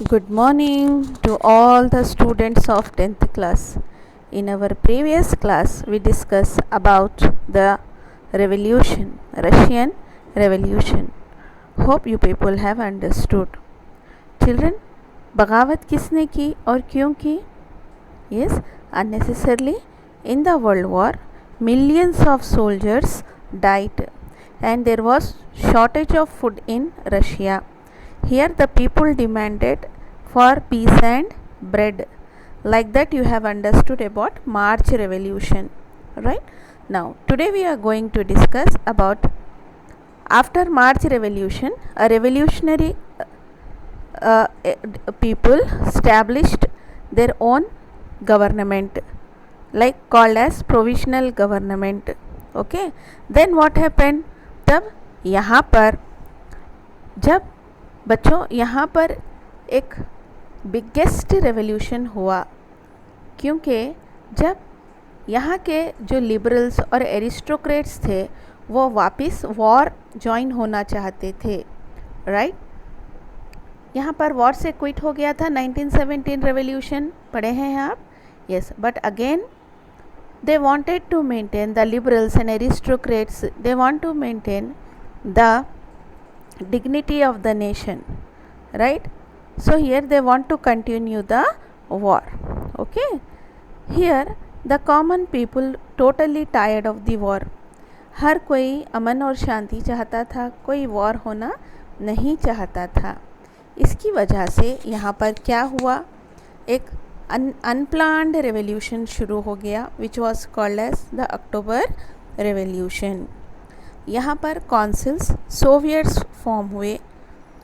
Good morning to all the students of 10th class. In our previous class, we discussed about the revolution, Russian Revolution. Hope you people have understood. Children, बगावत किसने की और क्यों की? Yes, unnecessarily. In the World War, millions of soldiers died and there was shortage of food in Russia. Here the people demanded for peace and bread. Like that you have understood about March Revolution, right? Now today we are going to discuss about after March Revolution, a revolutionary people established their own government, like called as provisional government. Okay, then what happened? तब यहाँ पर जब बच्चों यहाँ पर एक biggest revolution हुआ, क्योंकि जब यहाँ के जो लिबरल्स और एरिस्टोक्रेट्स थे वो वापस वॉर ज्वाइन होना चाहते थे, राइट? यहाँ पर वॉर से क्विट हो गया था 1917 रेवोल्यूशन, पढ़े हैं आप? Yes, but again they wanted to maintain, the liberals and aristocrats, they want to maintain the dignity of the nation, right? So here they want to continue the war. Okay, here the common people totally tired of the war. हर कोई अमन और शांति चाहता था, कोई war होना नहीं चाहता था. इसकी वजह से यहाँ पर क्या हुआ, एक अनप्लान्ड रेवोल्यूशन शुरू हो गया, which was called as the October revolution. यहाँ पर कौंसिल्स सोवियट्स फॉर्म हुए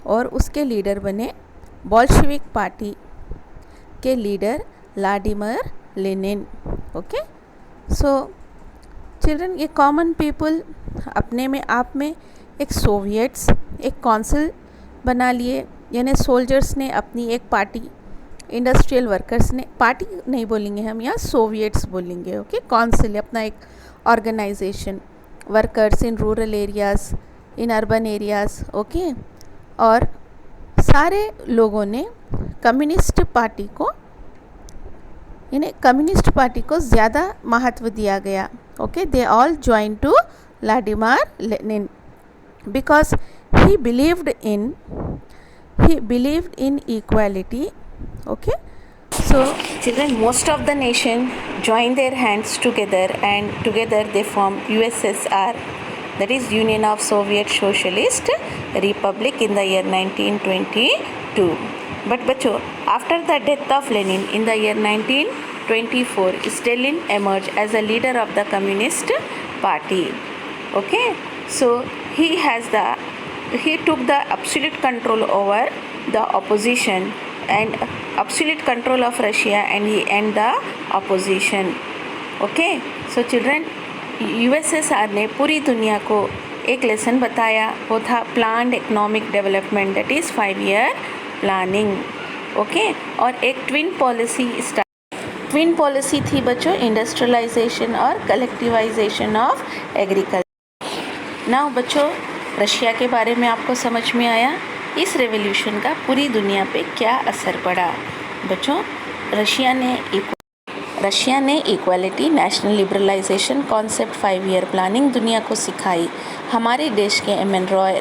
और उसके लीडर बने बोल्शेविक पार्टी के leader Vladimir Lenin. Okay, so children, ये कॉमन पीपल अपने में आप में एक सोवियट्स, एक कौंसिल बना लिए, यानी सोल्जर्स ने अपनी एक पार्टी, इंडस्ट्रियल वर्कर्स ने, पार्टी नहीं बोलेंगे हम यहाँ, सोवियट्स बोलेंगे. ओके, कौंसिल अपना एक organisation, workers in rural areas, in urban areas. Okay, और सारे लोगों ने कम्युनिस्ट पार्टी को, यानी कम्युनिस्ट पार्टी को ज़्यादा महत्व दिया गया. Okay, they all join to Vladimir Lenin because he believed in equality. Okay, so children, most of the nation joined their hands together and together they formed USSR, that is Union of Soviet Socialist Republic, in the year 1922. But बच्चों, after the death of Lenin in the year 1924, Stalin emerged as a leader of the Communist Party. Okay, so he took the absolute control over the opposition and absolute control of Russia, and he ended the opposition. Okay, so children, USSR ने पूरी दुनिया को एक lesson बताया, वो था planned economic development, that is 5-year planning. Okay, और एक ट्विन पॉलिसी थी बच्चों, इंडस्ट्रियलाइजेशन और कलेक्टिवाइजेशन ऑफ एग्रीकल्चर. नाउ बच्चों, रशिया के बारे में आपको समझ में आया, इस रेवोल्यूशन का पूरी दुनिया पे क्या असर पड़ा. बच्चों, रशिया ने equality, national liberalisation concept, 5-year planning दुनिया को सिखाई. हमारे देश के एम.एन. रॉय,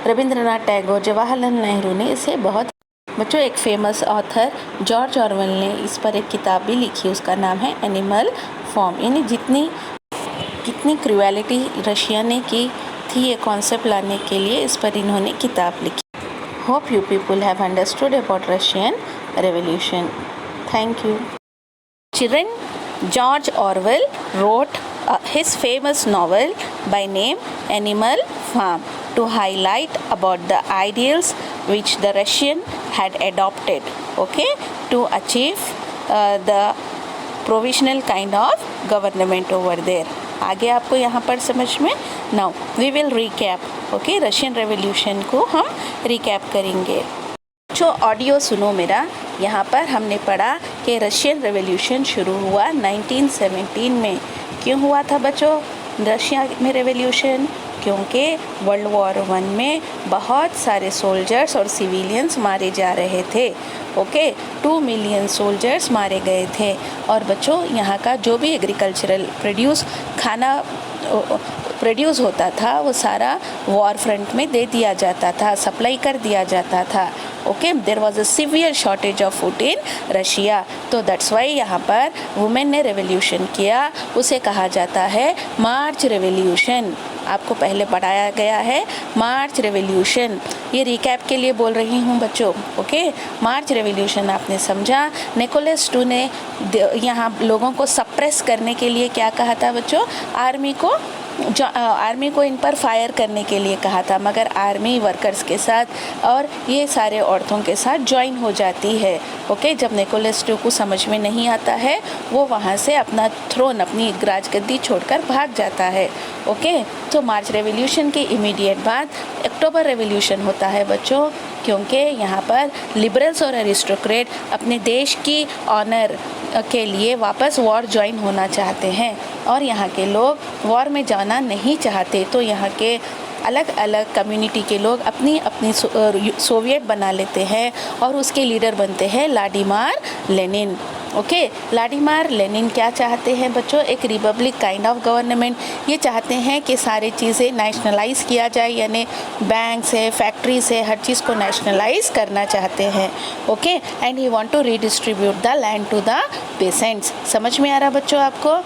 रविंद्रनाथ टैगोर, जवाहरलाल नेहरू ने इसे बहुत. बच्चों, एक फेमस ऑथर जॉर्ज ऑरवेल ने इस पर एक किताब भी लिखी, उसका नाम है एनिमल फॉर्म, यानी कितनी क्रूएलिटी रशिया ने की थी ये कॉन्सेप्ट लाने के लिए, इस पर इन्होंने किताब लिखी. Hope you people have understood about Russian revolution. Thank you. Children, George Orwell wrote his famous novel by name Animal Farm to highlight about the ideals which the Russian had adopted, okay, to achieve the provisional kind of government over there. आगे आपको यहाँ पर समझ में. Now we will recap. Okay, Russian revolution को हम recap करेंगे. जो ऑडियो सुनो मेरा. यहाँ पर हमने पढ़ा कि रशियन रेवोल्यूशन शुरू हुआ 1917 में. क्यों हुआ था बच्चों रशिया में रेवोल्यूशन? क्योंकि वर्ल्ड वॉर 1 में बहुत सारे सोल्जर्स और सिविलियंस मारे जा रहे थे। ओके, 2 मिलियन सोल्जर्स मारे गए थे। और बच्चों, यहाँ का जो भी एग्रीकल्चरल खाना प्रोड्यूस होता था वो सारा वॉर फ्रंट में दे दिया जाता था, सप्लाई कर दिया जाता था। Okay, there was a severe shortage of food in Russia. तो दैट्स वाई यहाँ पर वुमेन ने रेवोल्यूशन किया, उसे कहा जाता है मार्च रेवोल्यूशन। आपको पहले पढ़ाया गया है मार्च रेवोल्यूशन। ये रिकैप के लिए बोल रही हूँ बच्चों। ओके, मार्च रेवोल्यूशन आपने समझा। निकोलस II ने यहाँ लोगों को सप्रेस करने के लिए क्या कहा था बच्चों? आर्मी को इन पर फायर करने के लिए कहा था, मगर आर्मी वर्कर्स के साथ और ये सारे औरतों के साथ ज्वाइन हो जाती है। ओके, जब निकोलस II को समझ में नहीं आता है वो वहाँ से अपना थ्रोन, अपनी राजगद्दी छोड़कर भाग जाता है। ओके, तो मार्च रेवोल्यूशन के इमीडिएट बाद अक्टूबर रेवोल्यूशन होता है बच्चों, क्योंकि यहाँ पर लिबरल्स और एरिस्टोक्रेट अपने देश की ऑनर के लिए वापस वॉर ज्वाइन होना चाहते हैं और यहाँ के लोग वॉर में जाना नहीं चाहते। तो यहाँ के अलग अलग कम्युनिटी के लोग अपनी अपनी सोवियत बना लेते हैं और उसके लीडर बनते हैं Vladimir Lenin. Okay, Vladimir Lenin क्या चाहते हैं बच्चों? एक रिपब्लिक काइंड ऑफ गवर्नमेंट। ये चाहते हैं कि सारी चीज़ें नेशनलाइज किया जाए, यानी बैंक से, फैक्ट्री से, हर चीज़ को नेशनलाइज करना चाहते हैं। Okay, and he want to redistribute the land to the peasants. समझ में आ रहा बच्चों आपको?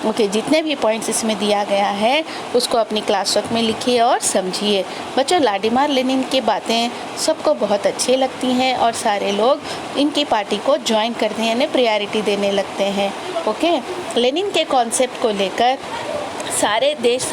ओके, जितने भी पॉइंट्स इसमें दिया गया है उसको अपनी क्लास वर्क में लिखिए और समझिए। बच्चों, व्लादिमीर लेनिन की बातें सबको बहुत अच्छी लगती हैं और सारे लोग इनकी पार्टी को ज्वाइन करते हैं, यानी प्रायोरिटी देने लगते हैं। ओके, लेनिन के कॉन्सेप्ट को लेकर सारे देश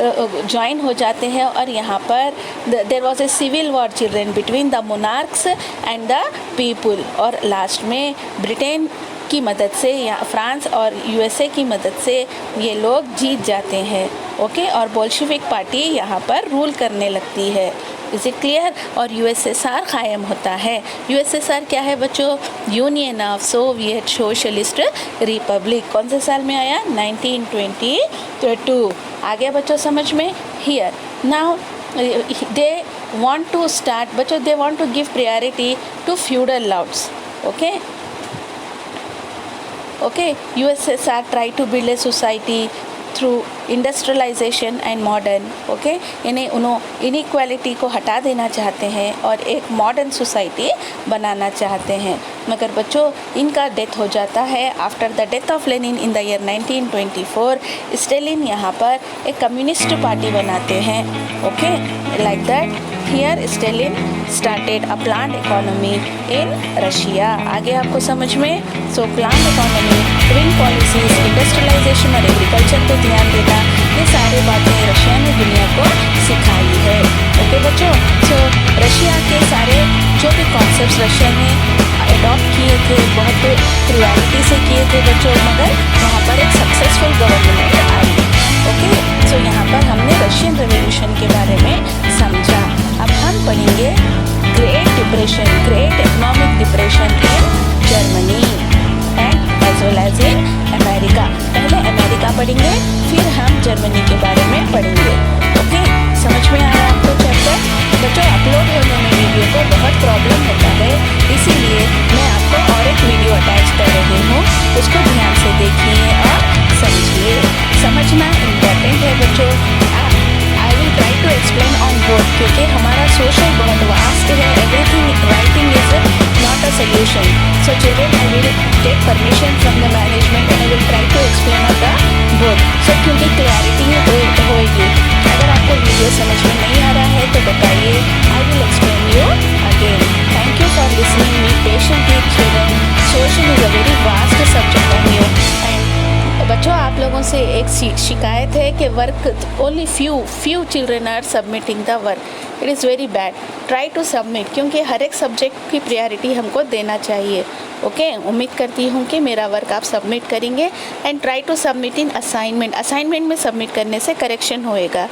ज्वाइन हो जाते हैं और यहाँ पर there was a civil war children between the monarchs and the people. और लास्ट में ब्रिटेन की मदद से या फ्रांस और USA की मदद से ये लोग जीत जाते हैं। ओके, और बोल्शेविक पार्टी यहाँ पर रूल करने लगती है। Is it clear? और USSR कायम होता है। USSR क्या है बच्चों? Union of Soviet socialist Republic. कौन से साल में आया? 1922। आ गया बच्चों समझ में? Here now they want to start बच्चों, they want to give priority to feudal lords. Okay, USSR try to build a society through industrialisation and modern. Okay, यानी उन्होंने इनइक्वालिटी को हटा देना चाहते हैं और एक मॉडर्न सोसाइटी बनाना चाहते हैं। मगर बच्चों, इनका डेथ हो जाता है। After the death of Lenin in the year 1924, Stalin यहाँ पर एक कम्युनिस्ट पार्टी बनाते हैं। Okay, like that here Stalin started a planned economy in Russia. आगे आपको समझ में? So planned economy, twin policies, industrialisation और एग्रीकल्चर को ध्यान देना, ये सारी बातें रशिया ने दुनिया को सिखाई है। ओके बच्चों, सो रशिया के सारे जो भी कॉन्सेप्ट्स रशिया ने अडॉप्ट किए थे बहुत क्रिएटिविटी से किए थे बच्चों, मगर वहाँ पर एक सक्सेसफुल गवर्नमेंट आई। ओके, सो यहाँ पर हमने रशियन रेवोल्यूशन के बारे में समझा। अब हम पढ़ेंगे great depression, great economic depression in Germany and as well as in America. पहले अमेरिका पढ़ेंगे, फिर हम जर्मनी के बारे में पढ़ेंगे। ओके, समझ में आया आपको चैप्टर? बच्चों, अपलोड होने में वीडियो को बहुत प्रॉब्लम होता है, इसीलिए मैं आपको और एक वीडियो अटैच कर रही हूँ, उसको ध्यान से देखिए और समझिए। समझना इम्पोर्टेंट है बच्चों। I will try to explain on both, क्योंकि हमारा सोशल बहुत वास्ट है। Everything writing is not a solution. So children, I will take permission from the management and I will try to explain on the both. So क्योंकि clarity होएगी। अगर आपको video समझ में नहीं आ रहा है तो बताइए, I will explain you again. Thank you for listening me patiently children. Social is a very vast subject on you. बच्चों, आप लोगों से एक शिकायत है कि work only few children are submitting the work. It is very bad. Try to submit, क्योंकि हर एक सब्जेक्ट की प्रायोरिटी हमको देना चाहिए। ओके, उम्मीद करती हूँ कि मेरा वर्क आप सबमिट करेंगे and try to submit in assignment. Assignment में सबमिट करने से करेक्शन होएगा।